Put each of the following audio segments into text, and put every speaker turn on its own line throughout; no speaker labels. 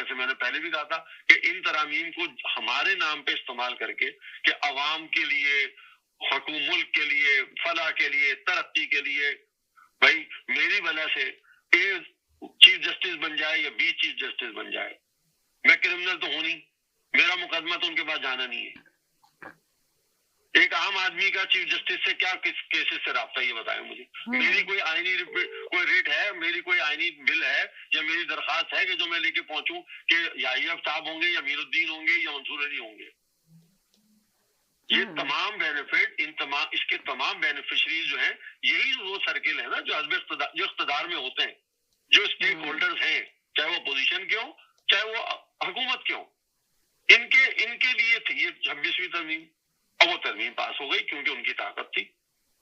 جیسے میں نے پہلے بھی کہا تھا کہ ان ترامیم کو ہمارے نام پہ استعمال کر کے کہ عوام کے لیے، ملک کے لیے، فلاح کے لیے، ترقی کے لیے، بھائی میری وجہ سے اے چیف جسٹس بن جائے یا بی چیف جسٹس بن جائے، میں کرمنل تو ہوں نہیں، میرا مقدمہ تو ان کے پاس جانا نہیں ہے. ایک عام آدمی کا چیف جسٹس سے کیا کس کیسز سے رابطہ، یہ بتائیں مجھے. میری کوئی آئینی کوئی ریٹ ہے، میری کوئی آئینی بل ہے یا میری درخواست ہے کہ جو میں لے کے پہنچوں کہ یحییٰ صاحب ہوں گے یا امیر الدین ہوں گے یا منصور علی ہوں گے. یہ تمام بینیفٹ، اس کے تمام بینیفیشریز جو ہیں، یہی وہ سرکل ہے نا جو حزب جو اقتدار میں ہوتے ہیں، جو اسٹیک ہولڈرز ہیں، چاہے وہ اپوزیشن کے ہوں چاہے وہ حکومت کے ہوں. ان کے لیے تھی یہ 26ویں ترمیم. اب وہ ترمیم پاس ہو گئی کیونکہ ان کی طاقت تھی،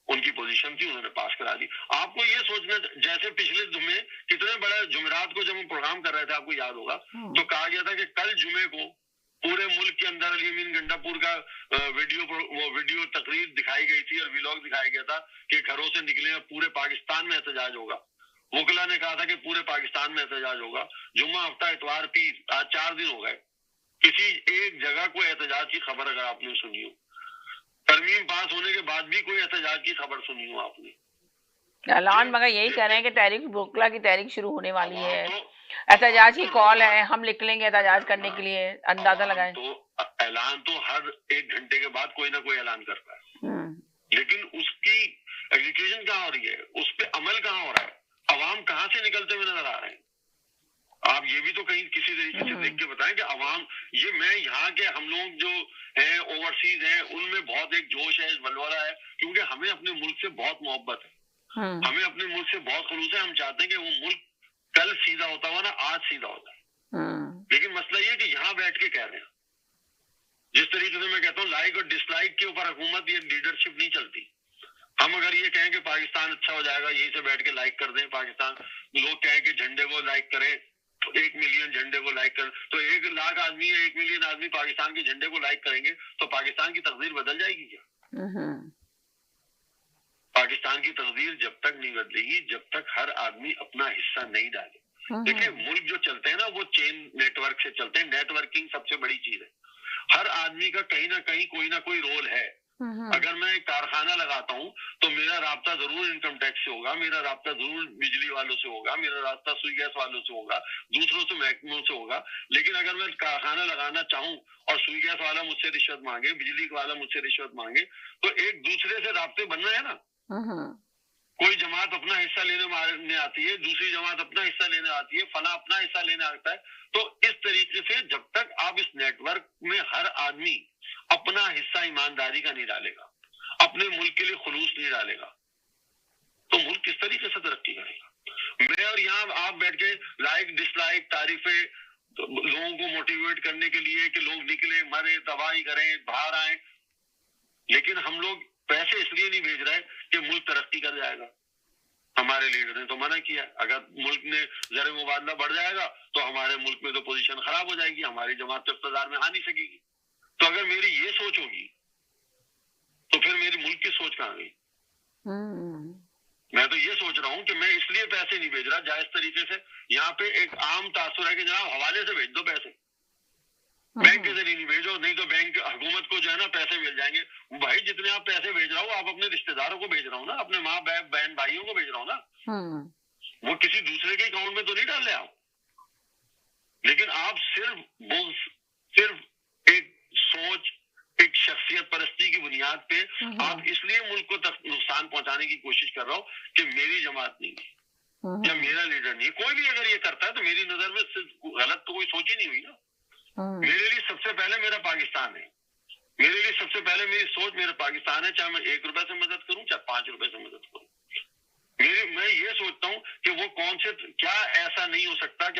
ان کی پوزیشن تھی، انہوں نے پاس کرا دی. آپ کو یہ سوچنا، جیسے پچھلے جمعے کتنے بڑے جمعرات کو جب ہم پروگرام کر رہے تھے، آپ کو یاد ہوگا تو کہا گیا تھا کہ کل جمعے کو پورے ملک کے اندر علی امین گنڈا پور کا ویڈیو تقریر دکھائی گئی تھی اور ویلاگ دکھایا گیا تھا کہ گھروں سے نکلے پورے پاکستان میں احتجاج ہوگا. وکلا نے کہا تھا کہ پورے پاکستان میں احتجاج ہوگا. جمعہ، ہفتہ، اتوار، پیر، آج 4 دن ہو گئے، کسی ایک جگہ کوئی احتجاج کی خبر اگر آپ نے سنی ہو، ترمیم پاس ہونے کے بعد بھی کوئی احتجاج کی خبر سنی ہو آپ نے؟
اعلان مگر یہی کہہ رہے ہیں کہ تحریک وکلا کی تحریک شروع ہونے والی ہے، احتجاج کی کال ہے، ہم نکلیں گے احتجاج کرنے کے لیے. اندازہ لگائیں.
تو اعلان تو ہر 1 گھنٹے کے بعد کوئی نہ کوئی اعلان کرتا ہے، لیکن اس کی ایگزیکیوشن کہاں ہو رہی ہے، اس پہ عمل کہاں ہو رہا ہے، عوام کہاں سے نکلتے ہوئے نظر آ رہے ہیں؟ آپ یہ بھی تو کہیں کسی طریقے سے دیکھ کے بتائیں کہ عوام، یہ میں یہاں کے ہم لوگ جو ہیں اوورسیز ہیں ان میں بہت ایک جوش ہے، ولولہ ہے، کیونکہ ہمیں اپنے ملک سے بہت محبت ہے، ہمیں اپنے ملک سے بہت خلوص ہے. ہم چاہتے ہیں کہ وہ ملک کل سیدھا ہوتا ہوا نا آج سیدھا ہوتا ہے. لیکن مسئلہ یہ ہے کہ یہاں بیٹھ کے کہہ رہے ہیں، جس طریقے سے میں کہتا ہوں لائک اور ڈس لائک کے اوپر حکومت، یہ لیڈرشپ نہیں چلتی. ہم اگر یہ کہیں کہ پاکستان اچھا ہو جائے گا، یہیں سے بیٹھ کے لائک کر دیں پاکستان، لوگ کہیں کہ جھنڈے کو لائک کریں، 1 ملین جھنڈے کو لائک کر، تو 1 لاکھ آدمی یا 1 ملین آدمی پاکستان کے جھنڈے کو لائک کریں گے تو پاکستان کی تقدیر بدل جائے گی کیا؟ پاکستان کی تقدیر جب تک نہیں بدلے گی جب تک ہر آدمی اپنا حصہ نہیں ڈالے. دیکھیں ملک جو چلتے ہیں نا وہ چین نیٹ ورک سے چلتے ہیں. نیٹ ورکنگ سب سے بڑی چیز ہے. ہر آدمی کا کہیں نہ کہیں کوئی نہ کوئی رول ہے. اگر میں ایک کارخانہ لگاتا ہوں تو میرا رابطہ ضرور انکم ٹیکس سے ہوگا، میرا رابطہ ضرور بجلی والوں سے ہوگا، میرا رابطہ سوئی گیس والوں سے ہوگا، دوسروں سے محکموں سے ہوگا. لیکن اگر میں کارخانہ لگانا چاہوں اور سوئی گیس والا مجھ سے رشوت مانگے، بجلی والا مجھ سے رشوت مانگے، تو ایک دوسرے سے رابطے بننا ہے نا. کوئی جماعت اپنا حصہ لینے آتی ہے، دوسری جماعت اپنا حصہ لینے آتی ہے، فلاں اپنا حصہ لینے آتا ہے. تو اس طریقے سے جب تک آپ اس نیٹ ورک میں ہر آدمی اپنا حصہ ایمانداری کا نہیں ڈالے گا، اپنے ملک کے لیے خلوص نہیں ڈالے گا، تو ملک کس طریقے سے ترقی کرے گا؟ میں اور یہاں آپ بیٹھ کے لائک ڈس لائک تعریفیں لوگوں کو موٹیویٹ کرنے کے لیے کہ لوگ نکلیں، مریں، تباہی کریں، باہر آئیں، لیکن ہم لوگ پیسے اس لیے نہیں بھیج رہے کہ ملک ترقی کر جائے گا. ہمارے لیڈر نے تو منع کیا، اگر ملک میں زر مبادلہ بڑھ جائے گا تو ہمارے ملک میں تو پوزیشن خراب ہو جائے گی، ہماری جماعت اقتدار میں آ نہیں سکے گی. تو اگر میری یہ سوچ ہوگی تو پھر میری ملک کی سوچ کہاں گئی؟ میں تو یہ سوچ رہا ہوں کہ میں اس لیے پیسے نہیں بھیج رہا جائز طریقے سے. یہاں پہ ایک عام تاثر ہے کہ جناب حوالے سے بھیج دو پیسے، بینک کے ذریعے نہیں بھیجو، نہیں تو بینک حکومت کو جو ہے نا پیسے مل جائیں گے. بھائی جتنے آپ پیسے بھیج رہا ہو آپ اپنے رشتے داروں کو بھیج رہا ہوں نا، اپنے ماں باپ بہن بھائیوں کو بھیج رہا ہوں نا، وہ کسی دوسرے کے اکاؤنٹ میں تو نہیں ڈال رہے آپ. لیکن آپ صرف ایک سوچ، ایک شخصیت پرستی کی بنیاد پہ آپ اس لیے ملک کو نقصان پہنچانے کی کوشش کر رہا ہو کہ میری جماعت نہیں ہے یا میرا لیڈر نہیں ہے. کوئی بھی اگر یہ کرتا ہے تو میری نظر میں غلط تو کوئی سوچ ہی نہیں ہوئی نا. میرے لیے سب سے پہلے میرا پاکستان ہے، میرے لیے سب سے پہلے میری سوچ میرا پاکستان ہے، چاہے میں 1 روپے سے مدد کروں چاہے 5 روپے سے مدد کروں. میں یہ سوچتا ہوں کہ وہ کون سے کیا ایسا نہیں ہو سکتا کہ